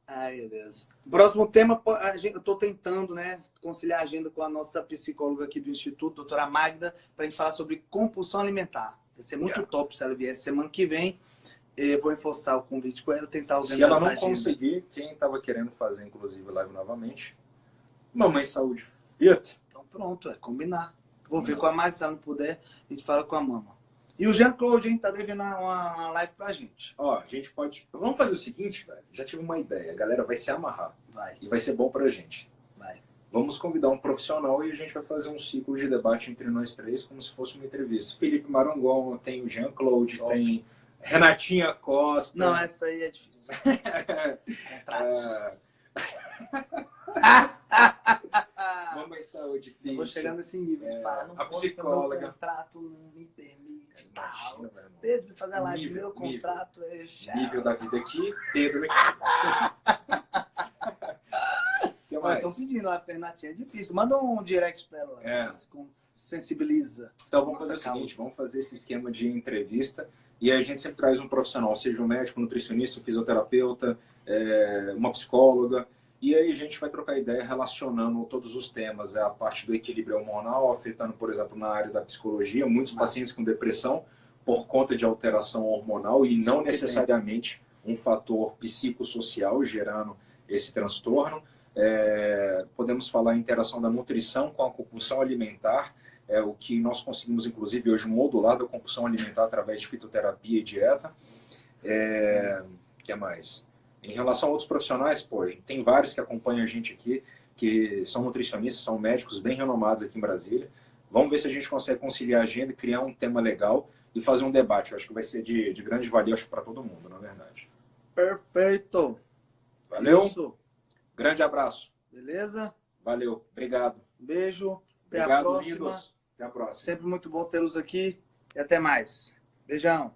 Ai, meu Deus. Próximo tema, eu estou tentando, né, conciliar a agenda com a nossa psicóloga aqui do Instituto, doutora Magda, para a gente falar sobre compulsão alimentar. Vai ser muito top se ela vier semana que vem. Eu vou reforçar o convite com ela, tentar organizar. Se ela não essa agenda. conseguir, quem estava querendo fazer, inclusive, live novamente, Mamãe Saúde Fit. Então pronto, é combinar. Vou ver com a Magda, se ela não puder, a gente fala com a mama. E o Jean-Claude, hein, tá devendo uma live pra gente. Ó, a gente pode... Vamos fazer o seguinte, velho. Já tive uma ideia. A galera vai se amarrar. Vai. E vai ser bom pra gente. Vai. Vamos convidar um profissional e a gente vai fazer um ciclo de debate entre nós três, como se fosse uma entrevista. Felipe Marangon, tem o Jean-Claude, tem Renatinha Costa. Não, essa aí é difícil. Contratos. Mamãe Saúde Fit. Eu vou chegar nesse nível de falar, não a posso, psicóloga. meu contrato não me permite. Imagina, meu irmão. Pedro, de fazer a live, Nível, meu contrato é chato. Nível da vida aqui, Pedro aqui. Estão pedindo lá, Fernandinha, é difícil. Manda um direct pra ela, se sensibiliza. Então vamos fazer o seguinte, vamos fazer esse esquema de entrevista e a gente sempre traz um profissional, seja um médico, nutricionista, fisioterapeuta, uma psicóloga, e aí a gente vai trocar ideia relacionando todos os temas, a parte do equilíbrio hormonal, afetando, por exemplo, na área da psicologia, muitos pacientes com depressão por conta de alteração hormonal e não necessariamente um fator psicossocial gerando esse transtorno. Podemos falar a interação da nutrição com a compulsão alimentar, o que nós conseguimos, inclusive, hoje modular da compulsão alimentar através de fitoterapia e dieta. O que mais? Em relação a outros profissionais, pô, tem vários que acompanham a gente aqui, que são nutricionistas, são médicos bem renomados aqui em Brasília. Vamos ver se a gente consegue conciliar a agenda, criar um tema legal e fazer um debate. Eu acho que vai ser de grande valia para todo mundo, na verdade. Perfeito. Valeu. Isso. Grande abraço. Beleza? Valeu. Obrigado. Beijo. Obrigado, Até a próxima. Lindos. Até a próxima. Sempre muito bom tê-los aqui. E até mais. Beijão.